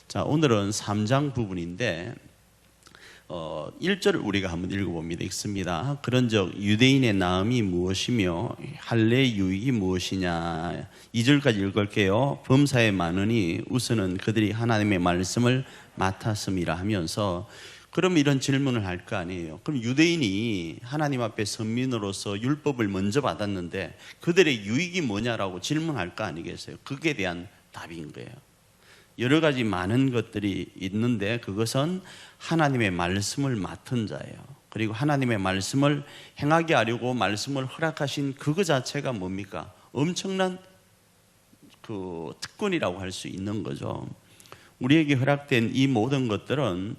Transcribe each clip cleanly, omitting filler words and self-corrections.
자, 오늘은 3장 부분인데 1절을 우리가 한번 읽어봅니다. 읽습니다. 그런즉 유대인의 나음이 무엇이며 할례의 유익이 무엇이냐. 2절까지 읽을게요. 범사에 많으니 우선은 그들이 하나님의 말씀을 맡았음이라 하면서, 그럼 이런 질문을 할 거 아니에요. 그럼 유대인이 하나님 앞에 선민으로서 율법을 먼저 받았는데 그들의 유익이 뭐냐라고 질문할 거 아니겠어요? 그게 대한 답인 거예요. 여러 가지 많은 것들이 있는데 그것은 하나님의 말씀을 맡은 자예요. 그리고 하나님의 말씀을 행하게 하려고 말씀을 허락하신 그거 자체가 뭡니까? 엄청난 그 특권이라고 할 수 있는 거죠. 우리에게 허락된 이 모든 것들은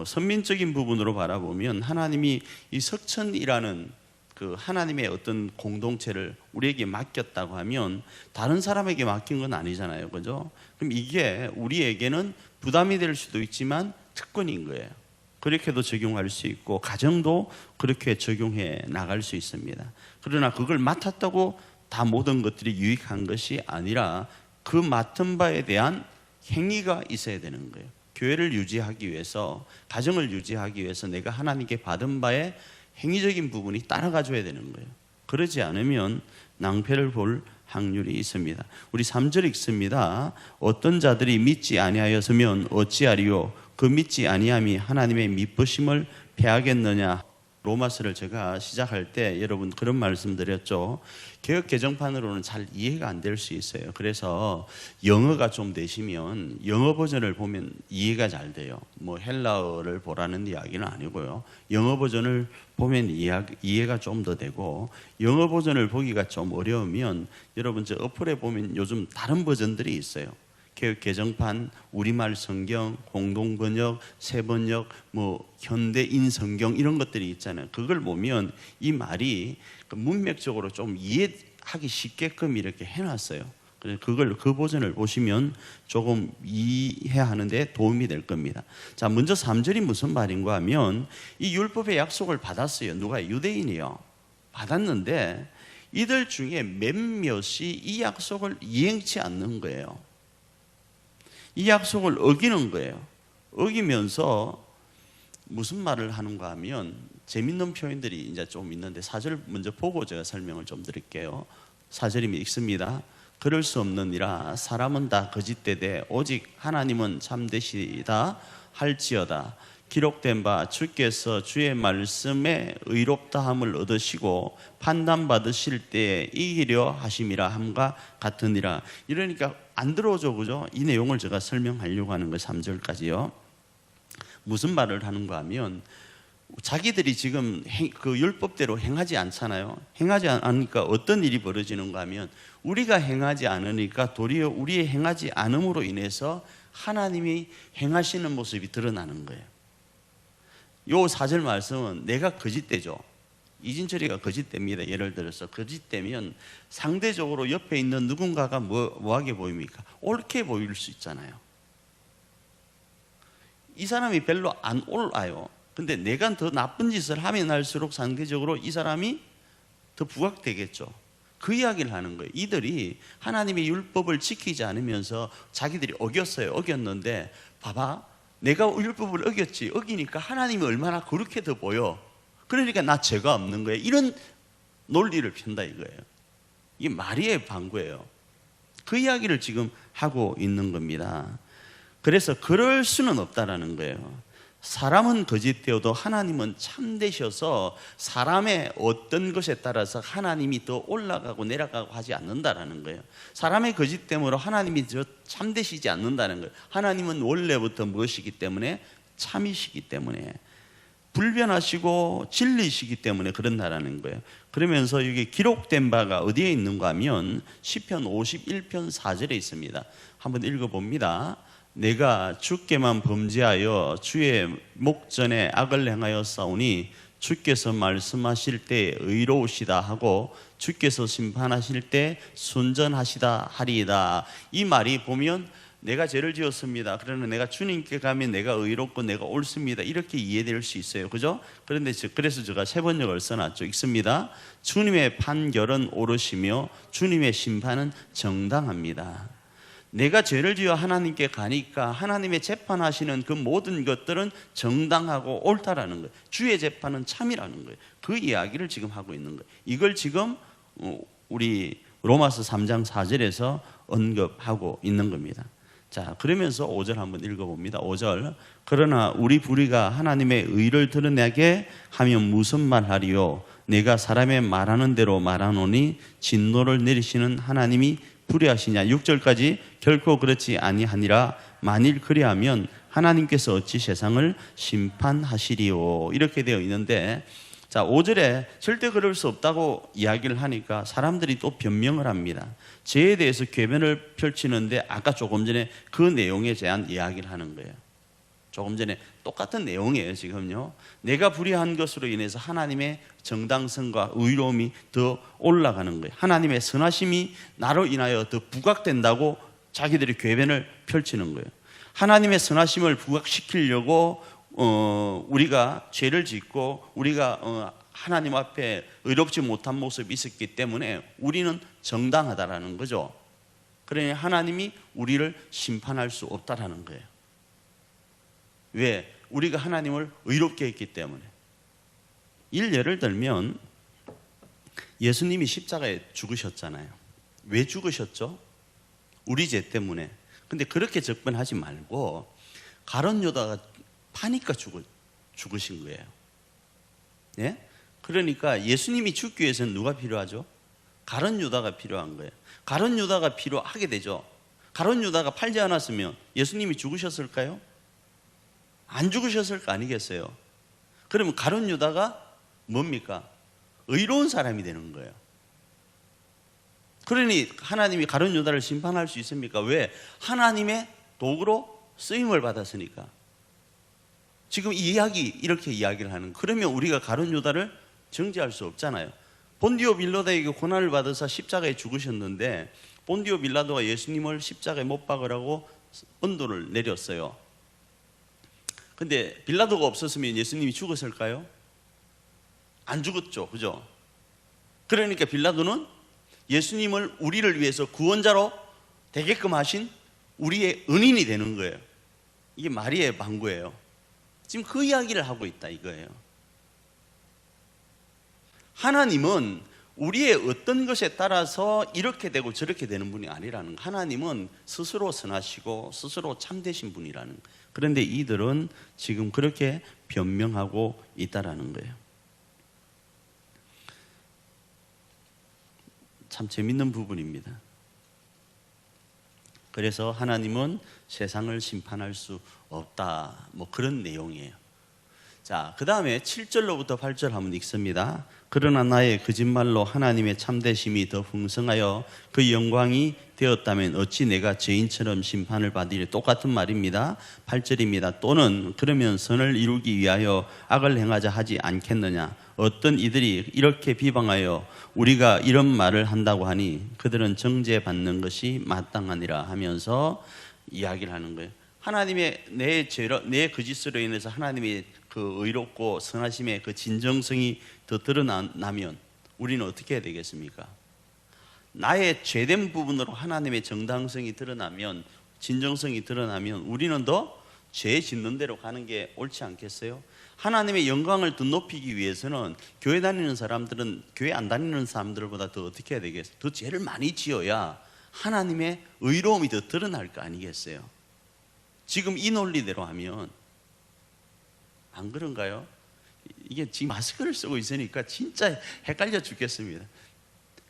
선민적인 부분으로 바라보면 하나님이 이 석천이라는 그 하나님의 어떤 공동체를 우리에게 맡겼다고 하면 다른 사람에게 맡긴 건 아니잖아요, 그죠? 그럼 이게 우리에게는 부담이 될 수도 있지만 특권인 거예요. 그렇게도 적용할 수 있고 가정도 그렇게 적용해 나갈 수 있습니다. 그러나 그걸 맡았다고 다 모든 것들이 유익한 것이 아니라 그 맡은 바에 대한 행위가 있어야 되는 거예요. 교회를 유지하기 위해서, 가정을 유지하기 위해서 내가 하나님께 받은 바에 행위적인 부분이 따라가 줘야 되는 거예요. 그러지 않으면 낭패를 볼 확률이 있습니다. 우리 3절 읽습니다. 어떤 자들이 믿지 아니하였으면 어찌하리요? 그 믿지 아니함이 하나님의 미쁘심을 패하겠느냐. 로마서를 제가 시작할 때 여러분 그런 말씀 드렸죠. 개역 개정판으로는 잘 이해가 안 될 수 있어요. 그래서 영어가 좀 되시면 영어 버전을 보면 이해가 잘 돼요. 뭐 헬라어를 보라는 이야기는 아니고요. 영어 버전을 보면 이해가 좀 더 되고, 영어 버전을 보기가 좀 어려우면 여러분 저 어플에 보면 요즘 다른 버전들이 있어요. 개역 개정판, 우리말 성경, 공동번역, 새번역, 뭐 현대인 성경 이런 것들이 있잖아요. 그걸 보면 이 말이 문맥적으로 좀 이해하기 쉽게끔 이렇게 해놨어요. 그래서 그 버전을 보시면 조금 이해하는 데 도움이 될 겁니다. 자, 먼저 3절이 무슨 말인가 하면 이 율법의 약속을 받았어요. 누가? 유대인이요. 받았는데 이들 중에 몇몇이 이 약속을 이행치 않는 거예요. 이 약속을 어기는 거예요. 어기면서 무슨 말을 하는가 하면 재밌는 표현들이 이제 좀 있는데 4절 먼저 보고 제가 설명을 좀 드릴게요. 4절이 읽습니다. 그럴 수 없느니라. 사람은 다 거짓되되 오직 하나님은 참되시다 할지어다. 기록된 바 주께서 주의 말씀에 의롭다함을 얻으시고 판단받으실 때에 이기려 하심이라 함과 같으니라. 이러니까 안 들어오죠, 그죠? 이 내용을 제가 설명하려고 하는 거예요. 3절까지요. 무슨 말을 하는가 하면 자기들이 지금 그 율법대로 행하지 않잖아요. 행하지 않으니까 어떤 일이 벌어지는가 하면 우리가 행하지 않으니까 도리어 우리의 행하지 않음으로 인해서 하나님이 행하시는 모습이 드러나는 거예요. 요 4절 말씀은 내가 거짓되죠. 이진철이가 거짓됩니다. 예를 들어서 거짓되면 상대적으로 옆에 있는 누군가가 뭐하게 보입니까? 옳게 보일 수 있잖아요. 이 사람이 별로 안 옳아요. 근데 내가 더 나쁜 짓을 하면 할수록 상대적으로 이 사람이 더 부각되겠죠. 그 이야기를 하는 거예요. 이들이 하나님의 율법을 지키지 않으면서 자기들이 어겼는데 봐봐, 내가 율법을 어겼지. 어기니까 하나님이 얼마나 그렇게 더 보여. 그러니까 나 죄가 없는 거예요. 이런 논리를 편다 이거예요. 이게 마리아의 방구예요. 그 이야기를 지금 하고 있는 겁니다. 그래서 그럴 수는 없다라는 거예요. 사람은 거짓되어도 하나님은 참되셔서 사람의 어떤 것에 따라서 하나님이 더 올라가고 내려가고 하지 않는다라는 거예요. 사람의 거짓됨으로 하나님이 더 참되시지 않는다는 거예요. 하나님은 원래부터 무엇이기 때문에? 참이시기 때문에, 불변하시고 진리시기 때문에 그런다라는 거예요. 그러면서 이게 기록된 바가 어디에 있는가 하면 시편 51편 4절에 있습니다. 한번 읽어봅니다. 내가 주께만 범죄하여 주의 목전에 악을 행하여 싸우니 주께서 말씀하실 때 의로우시다 하고 주께서 심판하실 때 순전하시다 하리이다. 이 말이 보면 내가 죄를 지었습니다. 그러나 내가 주님께 가면 내가 의롭고 내가 옳습니다. 이렇게 이해될 수 있어요. 그죠? 그래서 제가 세 번역을 써놨죠. 읽습니다. 주님의 판결은 옳으시며 주님의 심판은 정당합니다. 내가 죄를 지어 하나님께 가니까 하나님의 재판하시는 그 모든 것들은 정당하고 옳다라는 거예요. 주의 재판은 참이라는 거예요. 그 이야기를 지금 하고 있는 거예요. 이걸 지금 우리 로마서 3장 4절에서 언급하고 있는 겁니다. 자, 그러면서 5절 한번 읽어봅니다. 5절. 그러나 우리 불의가 하나님의 의를 드러내게 하면 무슨 말하리요? 내가 사람의 말하는 대로 말하노니 진노를 내리시는 하나님이 불의하시냐? 6절까지 결코 그렇지 아니하니라. 만일 그리하면 하나님께서 어찌 세상을 심판하시리요? 이렇게 되어 있는데, 자, 5절에 절대 그럴 수 없다고 이야기를 하니까 사람들이 또 변명을 합니다. 죄에 대해서 궤변을 펼치는데 아까 조금 전에 그 내용에 대한 이야기를 하는 거예요. 조금 전에 똑같은 내용이에요. 지금요, 내가 불의한 것으로 인해서 하나님의 정당성과 의로움이 더 올라가는 거예요. 하나님의 선하심이 나로 인하여 더 부각된다고 자기들이 궤변을 펼치는 거예요. 하나님의 선하심을 부각시키려고 우리가 죄를 짓고 우리가 하나님 앞에 의롭지 못한 모습이 있었기 때문에 우리는 정당하다라는 거죠. 그러니 하나님이 우리를 심판할 수 없다라는 거예요. 왜? 우리가 하나님을 의롭게 했기 때문에. 예를 들면 예수님이 십자가에 죽으셨잖아요. 왜 죽으셨죠? 우리 죄 때문에. 근데 그렇게 접근하지 말고 가룟 유다가 파니까 죽으신 거예요. 예? 그러니까 예수님이 죽기 위해서는 누가 필요하죠? 가룟 유다가 필요한 거예요. 가룟 유다가 필요하게 되죠. 가룟 유다가 팔지 않았으면 예수님이 죽으셨을까요? 안 죽으셨을 거 아니겠어요? 그러면 가룟 유다가 뭡니까? 의로운 사람이 되는 거예요. 그러니 하나님이 가룟 유다를 심판할 수 있습니까? 왜? 하나님의 도구로 쓰임을 받았으니까. 지금 이 이야기 이렇게 이야기를 하는 거예요. 그러면 우리가 가룟 유다를 정죄할 수 없잖아요. 본디오 빌라도에게 고난을 받아서 십자가에 죽으셨는데 본디오 빌라도가 예수님을 십자가에 못 박으라고 언도를 내렸어요. 근데 빌라도가 없었으면 예수님이 죽었을까요? 안 죽었죠. 그죠? 그러니까 빌라도는 예수님을 우리를 위해서 구원자로 되게끔 하신 우리의 은인이 되는 거예요. 이게 마리아의 방구예요. 지금 그 이야기를 하고 있다 이거예요. 하나님은 우리의 어떤 것에 따라서 이렇게 되고 저렇게 되는 분이 아니라는 거예요. 하나님은 스스로 선하시고 스스로 참되신 분이라는 거예요. 그런데 이들은 지금 그렇게 변명하고 있다라는 거예요. 참 재밌는 부분입니다. 그래서 하나님은 세상을 심판할 수 없다, 뭐 그런 내용이에요. 자, 그 다음에 7절로부터 8절 한번 읽습니다. 그러나 나의 거짓말로 하나님의 참되심이 더 풍성하여 그 영광이 되었다면 어찌 내가 죄인처럼 심판을 받으리. 똑같은 말입니다. 8절입니다. 또는 그러면 선을 이루기 위하여 악을 행하자 하지 않겠느냐. 어떤 이들이 이렇게 비방하여 우리가 이런 말을 한다고 하니 그들은 정죄받는 것이 마땅하니라 하면서 이야기를 하는 거예요. 하나님의 내 거짓으로 인해서 하나님의 그 의롭고 선하심의 그 진정성이 더 드러나면 우리는 어떻게 해야 되겠습니까? 나의 죄된 부분으로 하나님의 정당성이 드러나면, 진정성이 드러나면 우리는 더 죄 짓는 대로 가는 게 옳지 않겠어요? 하나님의 영광을 더 높이기 위해서는 교회 다니는 사람들은 교회 안 다니는 사람들보다 더 어떻게 해야 되겠어요? 더 죄를 많이 지어야 하나님의 의로움이 더 드러날 거 아니겠어요? 지금 이 논리대로 하면 안 그런가요? 이게 지금 마스크를 쓰고 있으니까 진짜 헷갈려 죽겠습니다.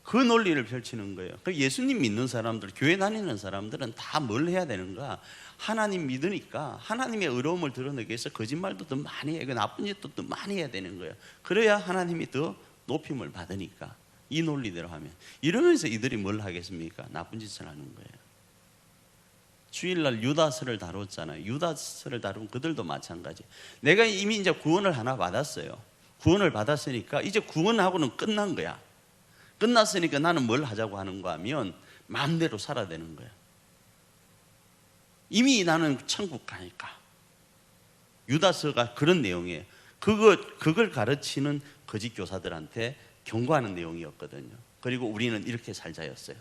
그 논리를 펼치는 거예요. 예수님 믿는 사람들, 교회 다니는 사람들은 다 뭘 해야 되는가? 하나님 믿으니까 하나님의 의로움을 드러내기 위해서 거짓말도 더 많이 해야, 나쁜 짓도 더 많이 해야 되는 거예요. 그래야 하나님이 더 높임을 받으니까. 이 논리대로 하면. 이러면서 이들이 뭘 하겠습니까? 나쁜 짓을 하는 거예요. 주일날 유다서를 다뤘잖아요. 유다서를 다룬 그들도 마찬가지. 내가 이미 이제 구원을 하나 받았어요. 구원을 받았으니까 이제 구원하고는 끝난 거야. 끝났으니까 나는 뭘 하자고 하는가 하면 마음대로 살아야 되는 거야. 이미 나는 천국 가니까. 유다서가 그런 내용이에요. 그걸 가르치는 거짓 교사들한테 경고하는 내용이었거든요. 그리고 우리는 이렇게 살자였어요.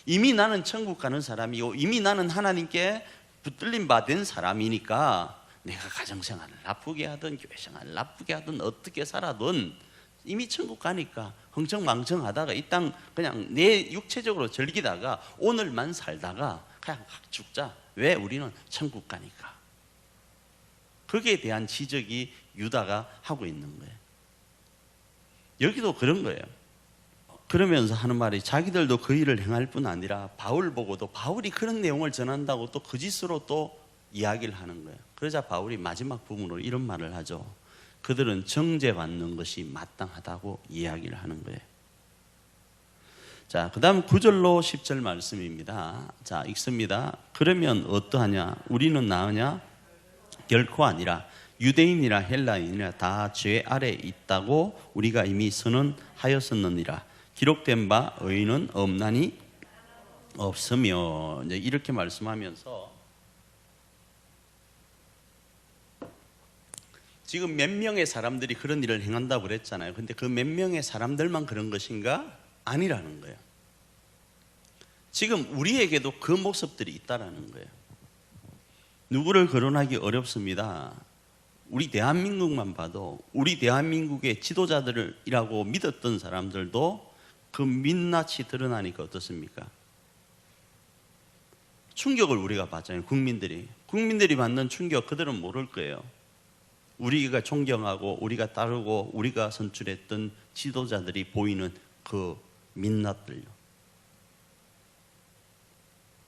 이미 나는 천국 가는 사람이고 이미 나는 하나님께 붙들림 받은 사람이니까 내가 가정생활을 나쁘게 하든 교회생활을 나쁘게 하든 어떻게 살아든 이미 천국 가니까 흥청망청하다가 이 땅 그냥 내 육체적으로 즐기다가 오늘만 살다가 그냥 확 죽자. 왜? 우리는 천국 가니까. 거기에 대한 지적이 유다가 하고 있는 거예요. 여기도 그런 거예요. 그러면서 하는 말이 자기들도 그 일을 행할 뿐 아니라 바울 보고도 바울이 그런 내용을 전한다고 또 거짓으로 또 이야기를 하는 거예요. 그러자 바울이 마지막 부분으로 이런 말을 하죠. 그들은 정죄받는 것이 마땅하다고 이야기를 하는 거예요. 자, 그 다음 9절로 10절 말씀입니다. 자, 읽습니다. 그러면 어떠하냐? 우리는 나으냐? 결코 아니라 유대인이라 헬라인이라 다 죄 아래 있다고 우리가 이미 선언하였었느니라. 기록된 바 의인은 없나니 없으며, 이제 이렇게 말씀하면서 지금 몇 명의 사람들이 그런 일을 행한다고 그랬잖아요. 근데 그 몇 명의 사람들만 그런 것인가? 아니라는 거예요. 지금 우리에게도 그 모습들이 있다라는 거예요. 누구를 거론하기 어렵습니다. 우리 대한민국만 봐도 우리 대한민국의 지도자들이라고 믿었던 사람들도 그 민낯이 드러나니까 어떻습니까? 충격을 우리가 받잖아요. 국민들이 받는 충격 그들은 모를 거예요. 우리가 존경하고 우리가 따르고 우리가 선출했던 지도자들이 보이는 그 민낯들요.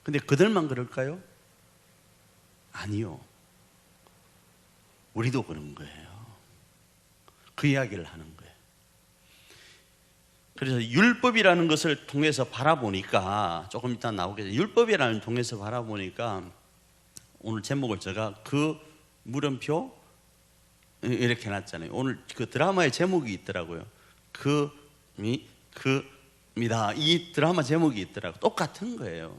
근데 그들만 그럴까요? 아니요. 우리도 그런 거예요. 그 이야기를 하는 거예요. 그래서 율법이라는 것을 통해서 바라보니까, 조금 이따 나오겠죠. 율법이라는 통해서 바라보니까 오늘 제목을 제가 그 물음표 이렇게 해놨잖아요. 오늘 그 드라마의 제목이 있더라고요. 그입니다. 이 드라마 제목이 있더라고요. 똑같은 거예요.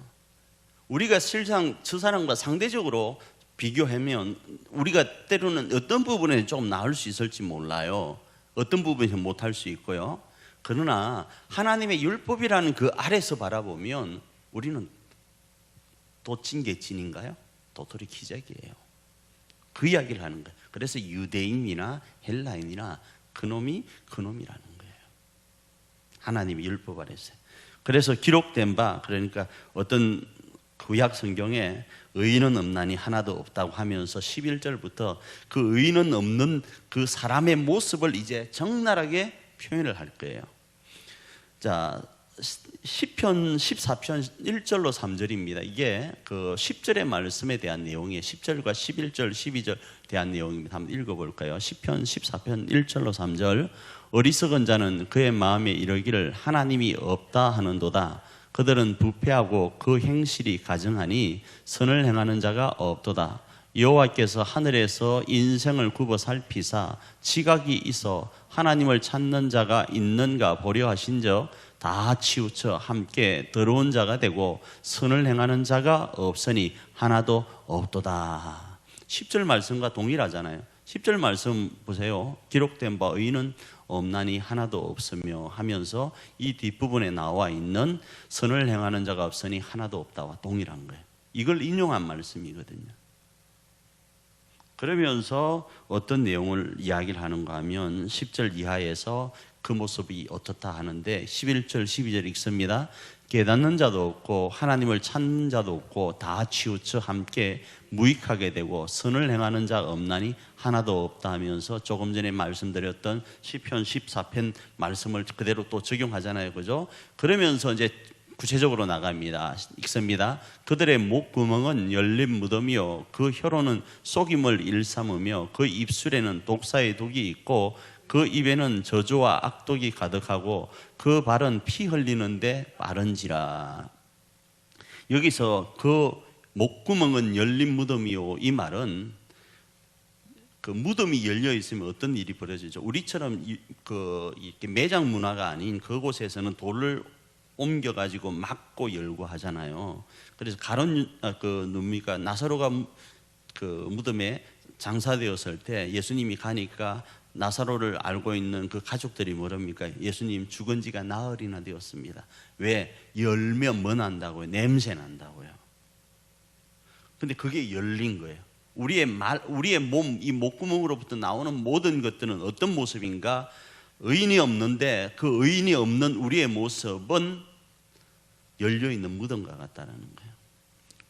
우리가 실상 저 사람과 상대적으로 비교하면 우리가 때로는 어떤 부분에 조금 나을 수 있을지 몰라요. 어떤 부분에서 못할 수 있고요. 그러나 하나님의 율법이라는 그 아래서 바라보면 우리는 도찐개찐인가요? 도토리 기적이에요. 그 이야기를 하는 거예요. 그래서 유대인이나 헬라인이나 그놈이라는 거예요. 하나님의 율법 아래서. 그래서 기록된 바, 그러니까 어떤 구약 성경에 의인은 없나니 하나도 없다고 하면서 11절부터 그 의인은 없는 그 사람의 모습을 이제 적나라하게 표현을 할 거예요. 자, 시편 14편 1절로 3절입니다. 이게 그 10절의 말씀에 대한 내용이에요. 10절과 11절, 12절 대한 내용입니다. 한번 읽어볼까요? 시편 14편 1절로 3절. 어리석은 자는 그의 마음에 이르기를 하나님이 없다 하는도다. 그들은 부패하고 그 행실이 가증하니 선을 행하는 자가 없도다. 여호와께서 하늘에서 인생을 굽어 살피사 지각이 있어 하나님을 찾는 자가 있는가 보려 하신즉 다 치우쳐 함께 더러운 자가 되고 선을 행하는 자가 없으니 하나도 없도다. 10절 말씀과 동일하잖아요. 10절 말씀 보세요. 기록된 바 의인은 없나니 하나도 없으며 하면서 이 뒷부분에 나와 있는 선을 행하는 자가 없으니 하나도 없다와 동일한 거예요. 이걸 인용한 말씀이거든요. 그러면서 어떤 내용을 이야기를 하는가 하면 10절 이하에서 그 모습이 어떻다 하는데 11절 12절 읽습니다. 깨닫는 자도 없고 하나님을 찾는 자도 없고 다 치우쳐 함께 무익하게 되고 선을 행하는 자 없나니 하나도 없다 하면서 조금 전에 말씀드렸던 시편 14편 말씀을 그대로 또 적용하잖아요. 그죠? 그러면서 이제 구체적으로 나갑니다. 읽습니다. 그들의 목구멍은 열린 무덤이요 그 혀로는 속임을 일삼으며 그 입술에는 독사의 독이 있고 그 입에는 저주와 악독이 가득하고 그 발은 피 흘리는데 빠른지라. 여기서 그 목구멍은 열린 무덤이요, 이 말은 그 무덤이 열려 있으면 어떤 일이 벌어지죠? 우리처럼 이렇게 매장 문화가 아닌 그곳에서는 돌을 옮겨가지고 막고 열고 하잖아요. 그래서 나사로가 그 무덤에 장사되었을 때 예수님이 가니까 나사로를 알고 있는 그 가족들이 뭐랍니까? 예수님 죽은 지가 나흘이나 되었습니다. 왜? 열면 뭐 난다고요? 냄새 난다고요. 근데 그게 열린 거예요. 우리의 몸, 이 목구멍으로부터 나오는 모든 것들은 어떤 모습인가? 의인이 없는데 그 의인이 없는 우리의 모습은 열려있는 무덤과 같다는 거예요.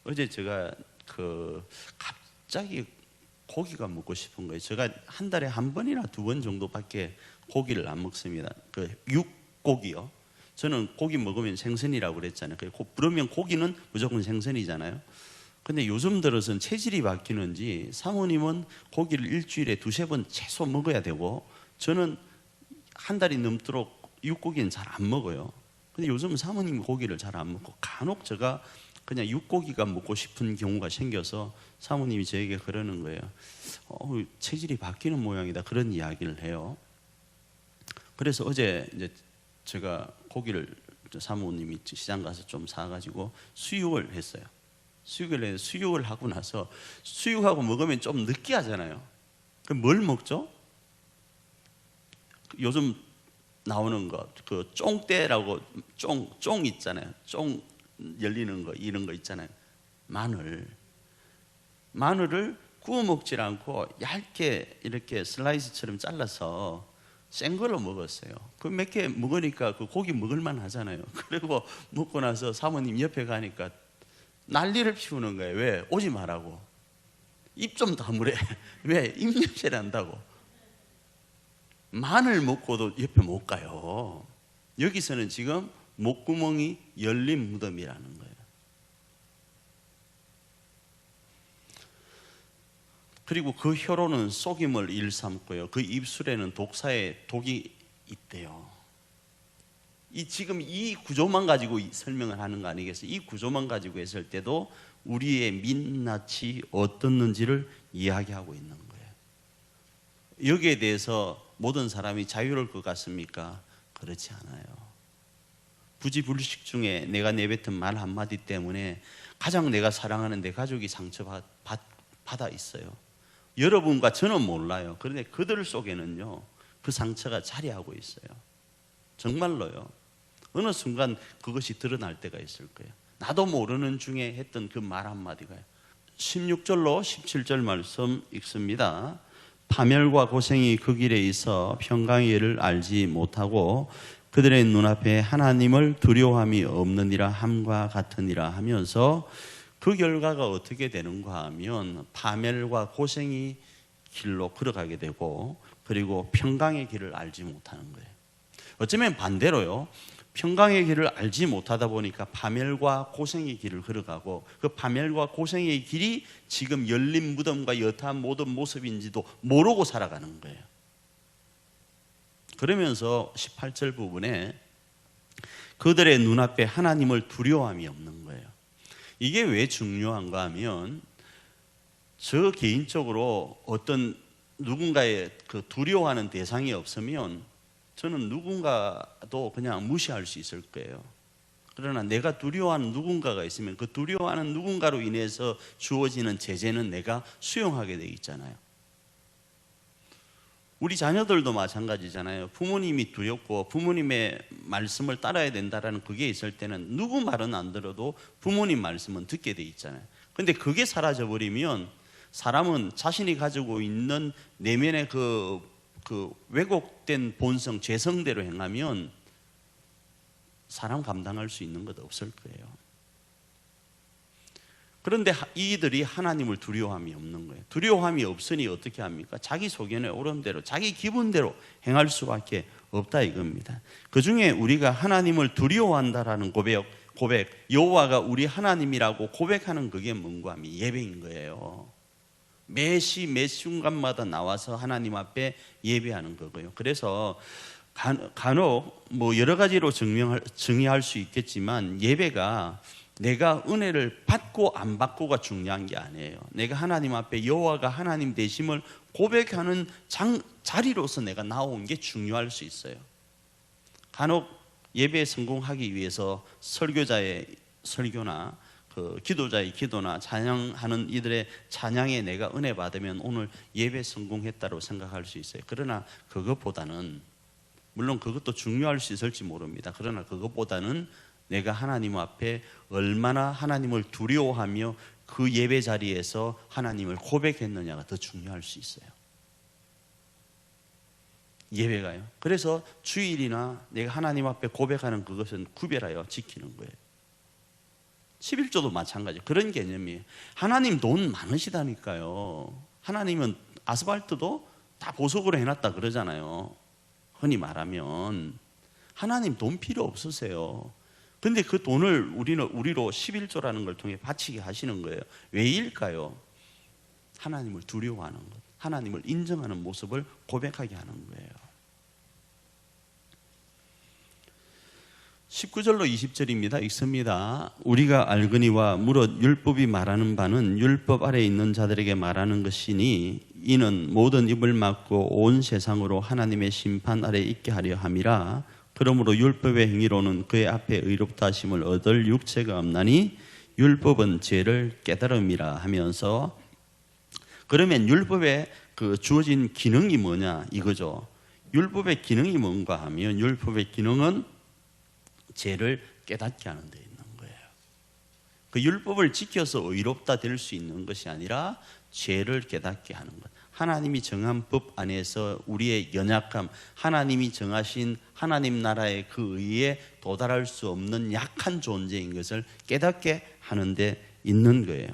어제 제가 갑자기 고기가 먹고 싶은 거예요. 제가 한 달에 한 번이나 두 번 정도밖에 고기를 안 먹습니다. 육고기요. 저는 고기 먹으면 생선이라고 그랬잖아요. 그러면 고기는 무조건 생선이잖아요. 근데 요즘 들어서는 체질이 바뀌는지 사모님은 고기를 일주일에 두세 번 최소 먹어야 되고 저는 한 달이 넘도록 육고기는 잘 안 먹어요. 근데 요즘 사모님이 고기를 잘 안 먹고 간혹 제가 그냥 육고기가 먹고 싶은 경우가 생겨서 사모님이 저에게 그러는 거예요. 체질이 바뀌는 모양이다. 그런 이야기를 해요. 그래서 어제 이제 제가 고기를 사모님이 시장 가서 좀 사가지고 수육을 했어요. 수육을 하고 나서 수육하고 먹으면 좀 느끼하잖아요. 그럼 뭘 먹죠? 요즘 나오는 거, 그 쫑대라고 쫑 있잖아요. 쫑 열리는 거 이런 거 있잖아요. 마늘을 구워 먹질 않고 얇게 이렇게 슬라이스처럼 잘라서 센 걸로 먹었어요. 그 몇 개 먹으니까 그 고기 먹을만 하잖아요. 그리고 먹고 나서 사모님 옆에 가니까 난리를 피우는 거예요. 왜? 오지 말라고. 입 좀 다물래. 왜? 입냄새 난다고. 마늘 먹고도 옆에 못 가요. 여기서는 지금 목구멍이 열린 무덤이라는 거예요. 그리고 그 혀로는 속임을 일삼고요. 그 입술에는 독이 있대요. 지금 이 구조만 가지고 설명을 하는 거 아니겠어요? 이 구조만 가지고 했을 때도 우리의 민낯이 어떻는지를 이야기하고 있는 거예요. 여기에 대해서 모든 사람이 자유로울 것 같습니까? 그렇지 않아요. 부지불식 중에 내가 내뱉은 말 한마디 때문에 가장 내가 사랑하는 내 가족이 상처받아 있어요. 여러분과 저는 몰라요. 그런데 그들 속에는요, 그 상처가 자리하고 있어요. 정말로요. 어느 순간 그것이 드러날 때가 있을 거예요. 나도 모르는 중에 했던 그 말 한마디가요. 16절로 17절 말씀 읽습니다. 파멸과 고생이 그 길에 있어 평강의 일을 알지 못하고 그들의 눈앞에 하나님을 두려워함이 없느니라 함과 같으니라 하면서 그 결과가 어떻게 되는가 하면 파멸과 고생이 길로 걸어가게 되고 그리고 평강의 길을 알지 못하는 거예요. 어쩌면 반대로요. 평강의 길을 알지 못하다 보니까 파멸과 고생의 길을 걸어가고 그 파멸과 고생의 길이 지금 열린 무덤과 여타한 모든 모습인지도 모르고 살아가는 거예요. 그러면서 18절 부분에 그들의 눈앞에 하나님을 두려워함이 없는 거예요. 이게 왜 중요한가 하면 저 개인적으로 어떤 누군가의 그 두려워하는 대상이 없으면 저는 누군가도 그냥 무시할 수 있을 거예요. 그러나 내가 두려워하는 누군가가 있으면 그 두려워하는 누군가로 인해서 주어지는 제재는 내가 수용하게 돼 있잖아요. 우리 자녀들도 마찬가지잖아요. 부모님이 두렵고 부모님의 말씀을 따라야 된다라는 그게 있을 때는 누구 말은 안 들어도 부모님 말씀은 듣게 돼 있잖아요. 근데 그게 사라져버리면 사람은 자신이 가지고 있는 내면의 그 왜곡된 본성, 죄성대로 행하면 사람 감당할 수 있는 것 없을 거예요. 그런데 이들이 하나님을 두려워함이 없는 거예요. 두려워함이 없으니 어떻게 합니까? 자기 소견에 오른 대로, 자기 기분대로 행할 수밖에 없다 이겁니다. 그 중에 우리가 하나님을 두려워한다라는 고백, 여호와가 우리 하나님이라고 고백하는 그게 뭔가 하면 예배인 거예요. 매 순간마다 나와서 하나님 앞에 예배하는 거고요. 그래서 간혹 뭐 여러 가지로 정의할 수 있겠지만 예배가 내가 은혜를 받고 안 받고가 중요한 게 아니에요. 내가 하나님 앞에 여호와가 하나님 되심을 고백하는 자리로서 내가 나온 게 중요할 수 있어요. 간혹 예배에 성공하기 위해서 설교자의 설교나 그 기도자의 기도나 찬양하는 이들의 찬양에 내가 은혜 받으면 오늘 예배 성공했다고 생각할 수 있어요. 그러나 그것보다는, 물론 그것도 중요할 수 있을지 모릅니다. 그러나 그것보다는 내가 하나님 앞에 얼마나 하나님을 두려워하며 그 예배 자리에서 하나님을 고백했느냐가 더 중요할 수 있어요. 예배가요. 그래서 주일이나 내가 하나님 앞에 고백하는 그것은 구별하여 지키는 거예요. 11조도 마찬가지, 그런 개념이에요. 하나님 돈 많으시다니까요. 하나님은 아스팔트도 다 보석으로 해놨다 그러잖아요. 흔히 말하면 하나님 돈 필요 없으세요. 근데 그 돈을 우리로 11조라는 걸 통해 바치게 하시는 거예요. 왜일까요? 하나님을 두려워하는 것, 하나님을 인정하는 모습을 고백하게 하는 거예요. 19절로 20절입니다. 읽습니다. 우리가 알거니와 무릇 율법이 말하는 바는 율법 아래에 있는 자들에게 말하는 것이니 이는 모든 입을 막고 온 세상으로 하나님의 심판 아래에 있게 하려 함이라. 그러므로 율법의 행위로는 그의 앞에 의롭다 하심을 얻을 육체가 없나니 율법은 죄를 깨달음이라 하면서, 그러면 율법에 그 주어진 기능이 뭐냐 이거죠. 율법의 기능이 뭔가 하면 율법의 기능은 죄를 깨닫게 하는 데 있는 거예요. 그 율법을 지켜서 의롭다 될 수 있는 것이 아니라 죄를 깨닫게 하는 것. 하나님이 정한 법 안에서 우리의 연약함, 하나님이 정하신 하나님 나라의 그 의에 도달할 수 없는 약한 존재인 것을 깨닫게 하는 데 있는 거예요.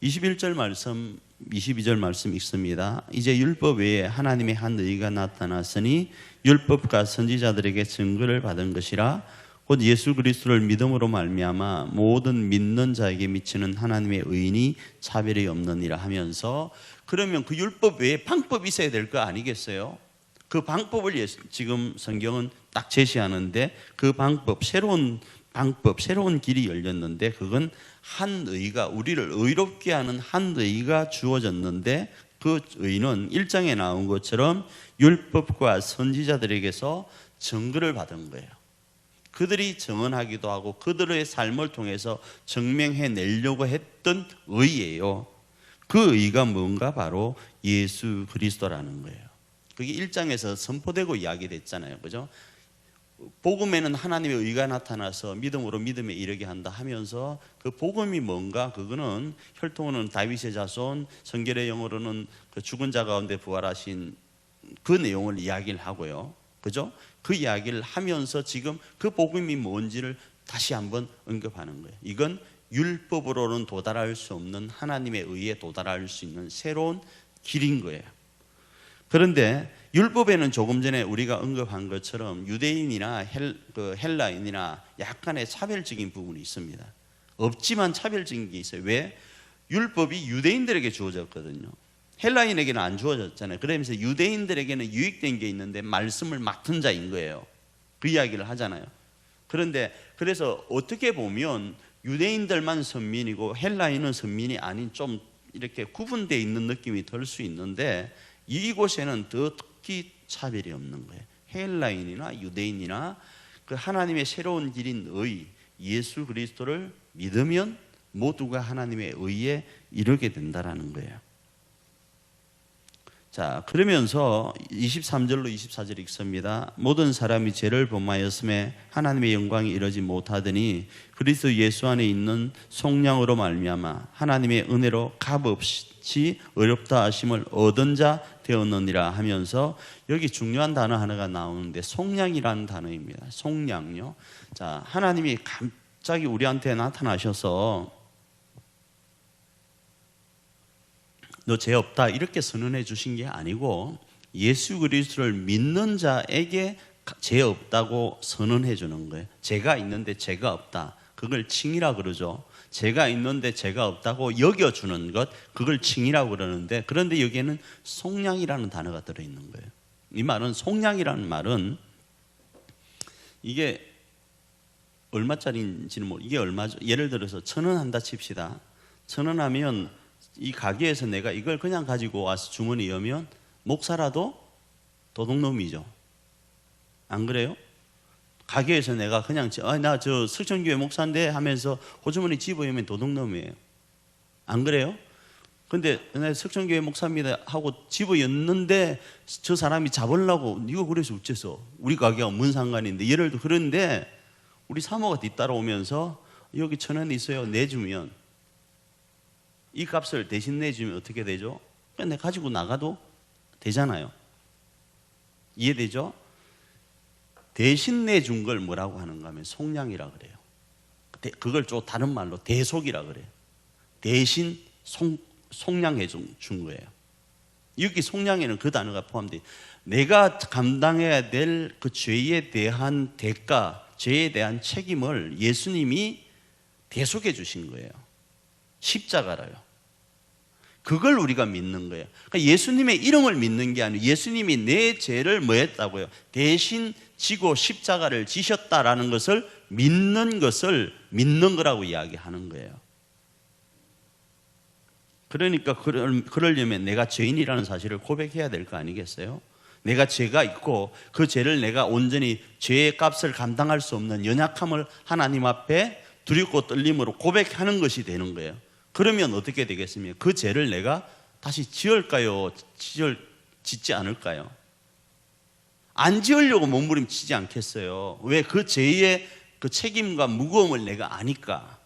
21절 말씀, 22절 말씀 읽습니다. 이제 율법 외에 하나님의 한 의가 나타났으니 율법과 선지자들에게 증거를 받은 것이라. 곧 예수 그리스도를 믿음으로 말미암아 모든 믿는 자에게 미치는 하나님의 의인이 차별이 없느니라 하면서, 그러면 그 율법 외에 방법이 있어야 될 거 아니겠어요? 그 방법을 지금 성경은 딱 제시하는데, 그 방법, 새로운 방법, 새로운 길이 열렸는데, 그건 한 의가, 우리를 의롭게 하는 한 의가 주어졌는데, 그 의는 1장에 나온 것처럼 율법과 선지자들에게서 증거를 받은 거예요. 그들이 증언하기도 하고 그들의 삶을 통해서 증명해 내려고 했던 의예요. 그 의가 뭔가? 바로 예수 그리스도라는 거예요. 그게 1장에서 선포되고 이야기됐잖아요. 그죠? 복음에는 하나님의 의가 나타나서 믿음으로 믿음에 이르게 한다 하면서, 그 복음이 뭔가? 그거는 혈통으로는 다윗의 자손, 성결의 영어로는 그 죽은 자 가운데 부활하신 그 내용을 이야기를 하고요. 그죠? 그 이야기를 하면서 지금 그 복음이 뭔지를 다시 한번 언급하는 거예요. 이건 율법으로는 도달할 수 없는 하나님의 의에 도달할 수 있는 새로운 길인 거예요. 그런데 율법에는 조금 전에 우리가 언급한 것처럼 유대인이나 헬라인이나 약간의 차별적인 부분이 있습니다. 없지만 차별적인 게 있어요. 왜? 율법이 유대인들에게 주어졌거든요. 헬라인에게는 안 주어졌잖아요. 그러면서 유대인들에게는 유익된 게 있는데 말씀을 맡은 자인 거예요. 그 이야기를 하잖아요. 그런데 그래서 어떻게 보면 유대인들만 선민이고 헬라인은 선민이 아닌 좀 이렇게 구분되어 있는 느낌이 들 수 있는데, 이곳에는 더 특히 차별이 없는 거예요. 헬라인이나 유대인이나 그 하나님의 새로운 길인 의, 예수 그리스도를 믿으면 모두가 하나님의 의에 이르게 된다라는 거예요. 자, 그러면서 23절로 24절 읽습니다. 모든 사람이 죄를 범하였음에 하나님의 영광이 이르지 못하더니 그리스도 예수 안에 있는 속량으로 말미암아 하나님의 은혜로 값없이 어렵다 하심을 얻은 자 되었느니라 하면서, 여기 중요한 단어 하나가 나오는데 속량이라는 단어입니다. 속량요. 자, 하나님이 갑자기 우리한테 나타나셔서 너 죄 없다 이렇게 선언해 주신 게 아니고, 예수 그리스도를 믿는 자에게 죄 없다고 선언해 주는 거예요. 죄가 있는데 죄가 없다, 그걸 칭이라 그러죠. 죄가 있는데 죄가 없다고 여겨주는 것, 그걸 칭이라고 그러는데, 그런데 여기에는 속량이라는 단어가 들어있는 거예요. 이 말은, 속량이라는 말은 이게 얼마짜리인지는 이게 얼마죠? 예를 들어서 1,000원 한다 칩시다. 1,000원 하면 이 가게에서 내가 이걸 그냥 가지고 와서 주머니에 넣으면 목사라도 도둑놈이죠. 안 그래요? 가게에서 내가 그냥 나 저 석천교회 목사인데 하면서 호주머니 집어넣으면 도둑놈이에요. 안 그래요? 근데 내 석천교회 목사입니다 하고 집어였는데 저 사람이 잡으려고 이거 그래서 어째서 우리 가게가 뭔 상관인데 예를 들어 그런데 우리 사모가 뒤따라오면서 여기 1,000원 있어요 내주면 이 값을 대신 내주면 어떻게 되죠? 그냥 내가 가지고 나가도 되잖아요. 이해되죠? 대신 내준 걸 뭐라고 하는가 하면 속량이라 그래요. 그걸 좀 다른 말로 대속이라 그래요. 대신 속량해 준 거예요. 여기 속량에는 그 단어가 포함되어 내가 감당해야 될 그 죄에 대한 대가, 죄에 대한 책임을 예수님이 대속해 주신 거예요. 십자가라요. 그걸 우리가 믿는 거예요. 그러니까 예수님의 이름을 믿는 게 아니고 예수님이 내 죄를 뭐 했다고요? 대신 지고 십자가를 지셨다라는 것을 믿는 거라고 이야기하는 거예요. 그러니까 그러려면 내가 죄인이라는 사실을 고백해야 될 거 아니겠어요? 내가 죄가 있고 그 죄를 내가 온전히 죄의 값을 감당할 수 없는 연약함을 하나님 앞에 두렵고 떨림으로 고백하는 것이 되는 거예요. 그러면 어떻게 되겠습니까? 그 죄를 내가 다시 지을까요? 짓지 않을까요? 안 지으려고 몸부림치지 않겠어요. 왜? 그 죄의 그 책임과 무거움을 내가 아니까.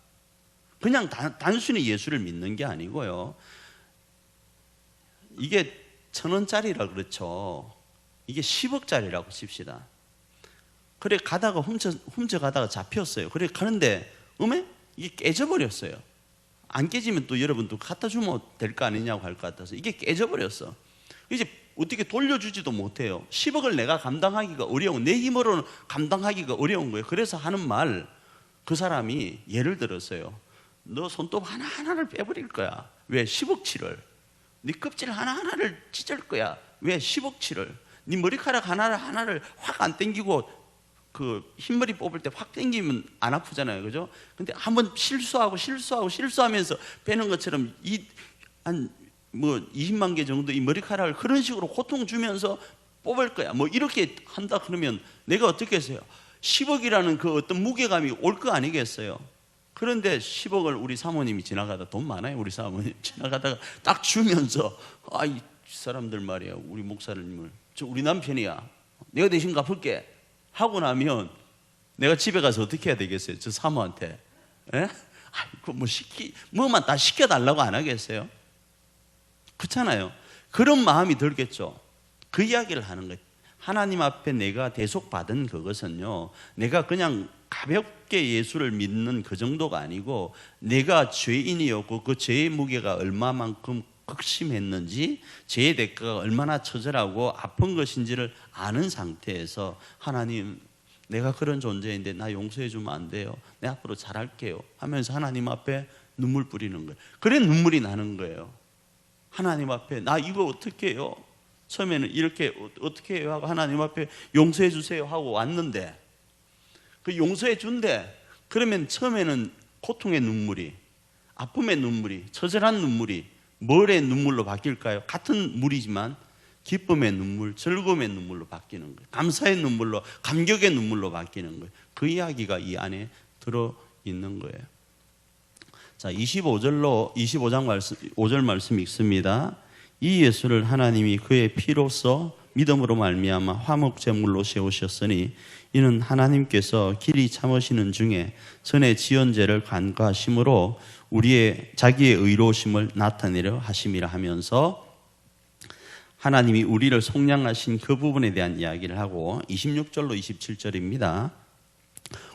그냥 단순히 예수를 믿는 게 아니고요. 이게 1,000원짜리라 그렇죠. 이게 10억짜리라고 칩시다. 그래 가다가 훔쳐가다가 잡혔어요. 그래 가는데 이게 깨져버렸어요. 안 깨지면 또 여러분도 갖다 주면 될 거 아니냐고 할 것 같아서 이게 깨져버렸어. 이제 어떻게 돌려주지도 못해요. 10억을 내가 감당하기가 어려운, 내 힘으로는 감당하기가 어려운 거예요. 그래서 하는 말, 그 사람이 예를 들었어요. 너 손톱 하나하나를 빼버릴 거야. 왜? 10억치를. 네 껍질 하나하나를 찢을 거야. 왜? 10억치를. 네 머리카락 하나를 확 안 당기고 그 흰머리 뽑을 때 확 당기면 안 아프잖아요. 그죠? 근데 한번 실수하면서 빼는 것처럼 한 20만 개 정도 이 머리카락을 그런 식으로 고통 주면서 뽑을 거야. 뭐 이렇게 한다 그러면 내가 어떻게 했어요? 10억이라는 그 어떤 무게감이 올 거 아니겠어요? 그런데 10억을 우리 사모님이 지나가다, 돈 많아요 우리 사모님, 지나가다가 딱 주면서 이 사람들 말이야, 우리 목사님을, 저 우리 남편이야, 내가 대신 갚을게 하고 나면 내가 집에 가서 어떻게 해야 되겠어요? 저 사모한테 뭐만 다 시켜달라고 안 하겠어요? 그렇잖아요. 그런 마음이 들겠죠. 그 이야기를 하는 거예요. 하나님 앞에 내가 대속받은 그것은요, 내가 그냥 가볍게 예수를 믿는 그 정도가 아니고 내가 죄인이었고 그 죄의 무게가 얼마만큼 극심했는지, 죄의 대가가 얼마나 처절하고 아픈 것인지를 아는 상태에서 하나님, 내가 그런 존재인데 나 용서해 주면 안 돼요? 내 앞으로 잘할게요 하면서 하나님 앞에 눈물 뿌리는 거예요. 그래 눈물이 나는 거예요. 하나님 앞에 나 이거 어떻게 해요? 처음에는 이렇게 어떻게 해요? 하고 하나님 앞에 용서해 주세요 하고 왔는데, 그 용서해 준대. 그러면 처음에는 고통의 눈물이, 아픔의 눈물이, 처절한 눈물이 뭐의 눈물로 바뀔까요? 같은 물이지만 기쁨의 눈물, 즐거움의 눈물로 바뀌는 거예요. 감사의 눈물로, 감격의 눈물로 바뀌는 거예요. 그 이야기가 이 안에 들어있는 거예요. 자, 25장 말씀, 5절 말씀 읽습니다. 이 예수를 하나님이 그의 피로써 믿음으로 말미암아 화목제물로 세우셨으니 이는 하나님께서 길이 참으시는 중에 전에 지은 죄를 간과하심으로 자기의 의로우심을 나타내려 하심이라 하면서 하나님이 우리를 속량하신 그 부분에 대한 이야기를 하고 26절로 27절입니다.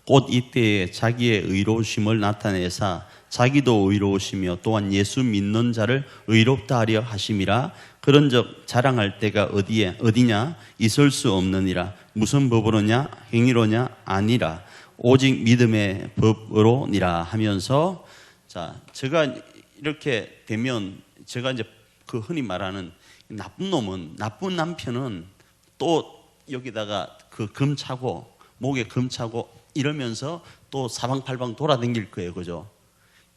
곧 이때에 자기의 의로우심을 나타내사 자기도 의로우시며 또한 예수 믿는 자를 의롭다 하려 하심이라. 그런즉 자랑할 때가 어디냐? 있을 수 없느니라. 무슨 법으로냐? 행위로냐? 아니라 오직 믿음의 법으로니라 하면서, 자, 제가 이렇게 되면 제가 이제 그 흔히 말하는 나쁜 남편은 또 여기다가 그 금 차고 목에 금 차고 이러면서 또 사방팔방 돌아다닐 거예요. 그죠?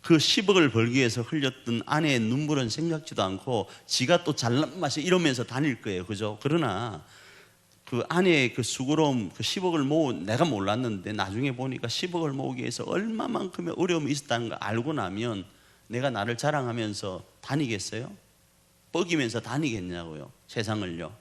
그 10억을 벌기 위해서 흘렸던 아내의 눈물은 생각지도 않고 지가 또 잘난 맛에 이러면서 다닐 거예요. 그죠? 그러나 그 아내의 그 수고로움, 그 10억을 내가 몰랐는데 나중에 보니까 10억을 모으기 위해서 얼마만큼의 어려움이 있었다는 걸 알고 나면 내가 나를 자랑하면서 다니겠어요? 뻐기면서 다니겠냐고요, 세상을요.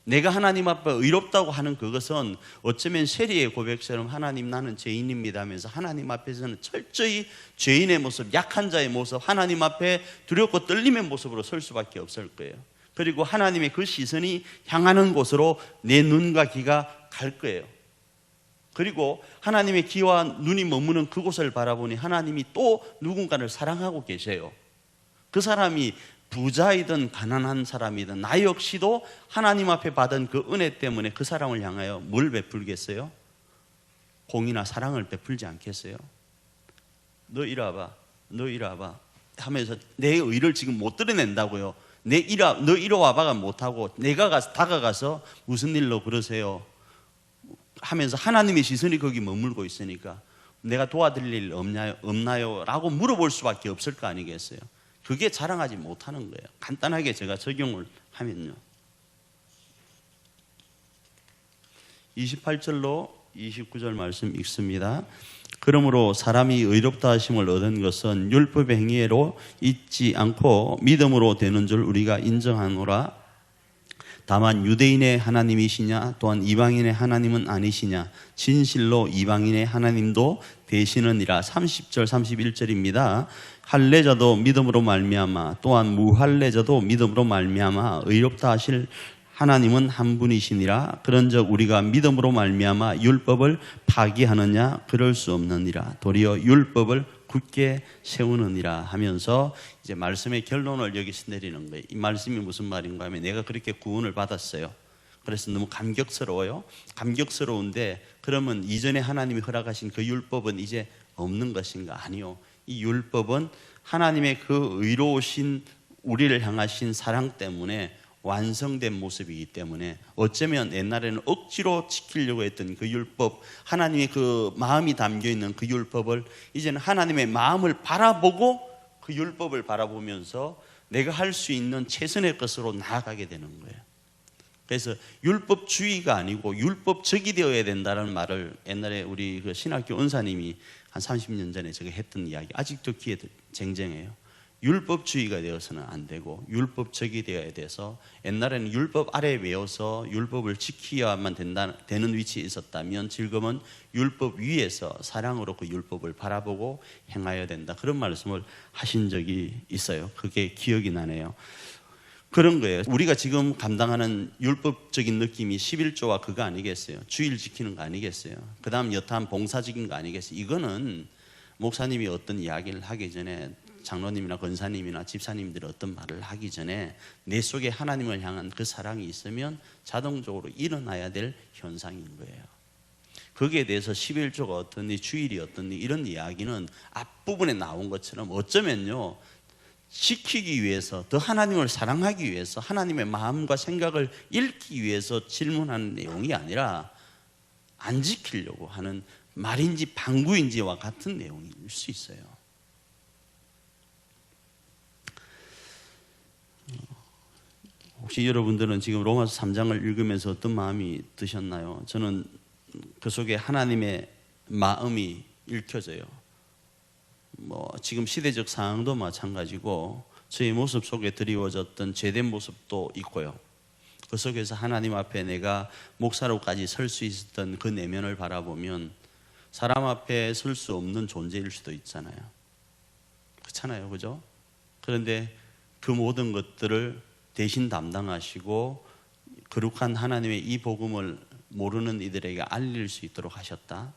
내가 하나님 앞에 의롭다고 하는 그것은 어쩌면 세리의 고백처럼 하나님 나는 죄인입니다 하면서 하나님 앞에서는 철저히 죄인의 모습, 약한 자의 모습, 하나님 앞에 두렵고 떨림의 모습으로 설 수밖에 없을 거예요. 그리고 하나님의 그 시선이 향하는 곳으로 내 눈과 귀가 갈 거예요. 그리고 하나님의 귀와 눈이 머무는 그곳을 바라보니 하나님이 또 누군가를 사랑하고 계세요. 그 사람이 부자이든 가난한 사람이든 나 역시도 하나님 앞에 받은 그 은혜 때문에 그 사람을 향하여 뭘 베풀겠어요? 공이나 사랑을 베풀지 않겠어요? 너 이리 와봐, 너 이리 와봐 하면서 내 의를 지금 못 드러낸다고요. 너 이리 와봐가 못하고 내가 다가가서 무슨 일로 그러세요 하면서 하나님의 시선이 거기 머물고 있으니까 내가 도와드릴 일 없나요? 라고 물어볼 수밖에 없을 거 아니겠어요? 그게 자랑하지 못하는 거예요. 간단하게 제가 적용을 하면요, 28절로 29절 말씀 읽습니다. 그러므로 사람이 의롭다 하심을 얻은 것은 율법의 행위로 있지 않고 믿음으로 되는 줄 우리가 인정하노라. 다만 유대인의 하나님이시냐 또한 이방인의 하나님은 아니시냐, 진실로 이방인의 하나님도 되시느니라. 30절 31절입니다. 할례자도 믿음으로 말미암아 또한 무할례자도 믿음으로 말미암아 의롭다 하실 하나님은 한 분이시니라. 그런즉 우리가 믿음으로 말미암아 율법을 파기하느냐? 그럴 수 없느니라. 도리어 율법을 굳게 세우느니라 하면서 이제 말씀의 결론을 여기서 내리는 거예요. 이 말씀이 무슨 말인가 하면 내가 그렇게 구원을 받았어요. 그래서 너무 감격스러워요. 감격스러운데 그러면 이전에 하나님이 허락하신 그 율법은 이제 없는 것인가? 아니요. 이 율법은 하나님의 그 의로우신 우리를 향하신 사랑 때문에 완성된 모습이기 때문에 어쩌면 옛날에는 억지로 지키려고 했던 그 율법, 하나님의 그 마음이 담겨있는 그 율법을 이제는 하나님의 마음을 바라보고 그 율법을 바라보면서 내가 할 수 있는 최선의 것으로 나아가게 되는 거예요. 그래서 율법주의가 아니고 율법적이 되어야 된다는 말을 옛날에 우리 그 신학교 은사님이 한 30년 전에 제가 했던 이야기 아직도 귀에 쟁쟁해요. 율법주의가 되어서는 안 되고 율법적이 되어야 돼서, 옛날에는 율법 아래 외워서 율법을 지켜야만 되는 위치에 있었다면 지금은 율법 위에서 사랑으로 그 율법을 바라보고 행하여야 된다, 그런 말씀을 하신 적이 있어요. 그게 기억이 나네요. 그런 거예요. 우리가 지금 감당하는 율법적인 느낌이 11조와 그거 아니겠어요? 주일 지키는 거 아니겠어요? 그 다음 여타한 봉사적인 거 아니겠어요? 이거는 목사님이 어떤 이야기를 하기 전에, 장로님이나 권사님이나 집사님들이 어떤 말을 하기 전에 내 속에 하나님을 향한 그 사랑이 있으면 자동적으로 일어나야 될 현상인 거예요. 거기에 대해서 11조가 어떠니 주일이 어떠니 이런 이야기는 앞부분에 나온 것처럼 어쩌면요, 지키기 위해서, 더 하나님을 사랑하기 위해서, 하나님의 마음과 생각을 읽기 위해서 질문하는 내용이 아니라 안 지키려고 하는 말인지 방구인지와 같은 내용일 수 있어요. 혹시 여러분들은 지금 로마서 3장을 읽으면서 어떤 마음이 드셨나요? 저는 그 속에 하나님의 마음이 읽혀져요. 지금 시대적 상황도 마찬가지고 저희 모습 속에 드리워졌던 죄된 모습도 있고요. 그 속에서 하나님 앞에 내가 목사로까지 설 수 있었던 그 내면을 바라보면 사람 앞에 설 수 없는 존재일 수도 있잖아요. 그렇잖아요, 그죠? 그런데 그 모든 것들을 대신 담당하시고 거룩한 하나님의 이 복음을 모르는 이들에게 알릴 수 있도록 하셨다.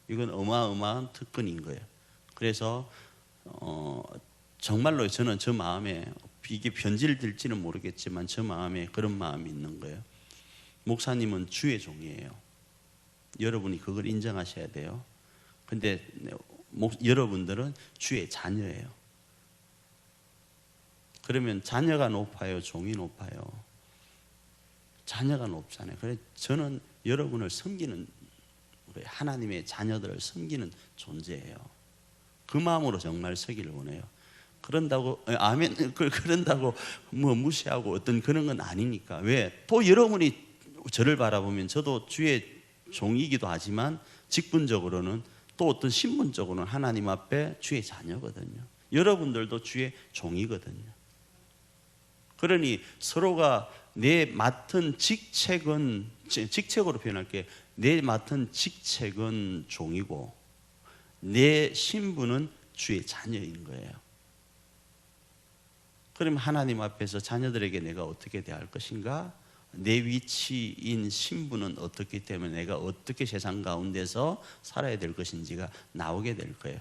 이건 어마어마한 특권인 거예요. 그래서 정말로 저는 저 마음에, 이게 변질될지는 모르겠지만 저 마음에 그런 마음이 있는 거예요. 목사님은 주의 종이에요. 여러분이 그걸 인정하셔야 돼요. 근데 여러분들은 주의 자녀예요. 그러면 자녀가 높아요, 종이 높아요? 자녀가 높잖아요. 그래서 저는 여러분을 섬기는, 하나님의 자녀들을 섬기는 존재예요. 그 마음으로 정말 서기를 원해요. 그런다고 아멘, 그런다고 무시하고 어떤 그런 건 아니니까. 왜? 또 여러분이 저를 바라보면 저도 주의 종이기도 하지만 직분적으로는 또 어떤 신분적으로는 하나님 앞에 주의 자녀거든요. 여러분들도 주의 종이거든요. 그러니 서로가 내 맡은 직책은, 직책으로 표현할게, 내 맡은 직책은 종이고 내 신분은 주의 자녀인 거예요. 그럼 하나님 앞에서 자녀들에게 내가 어떻게 대할 것인가? 내 위치인 신분은 어떻기 때문에 내가 어떻게 세상 가운데서 살아야 될 것인지가 나오게 될 거예요.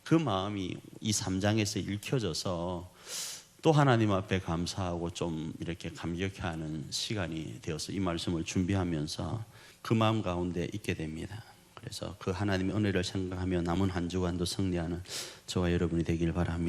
그 마음이 이 3장에서 읽혀져서 또 하나님 앞에 감사하고 좀 이렇게 감격해하는 시간이 되어서 이 말씀을 준비하면서 그 마음 가운데 있게 됩니다. 그래서 그 하나님의 은혜를 생각하며 남은 한 주간도 승리하는 저와 여러분이 되길 바랍니다.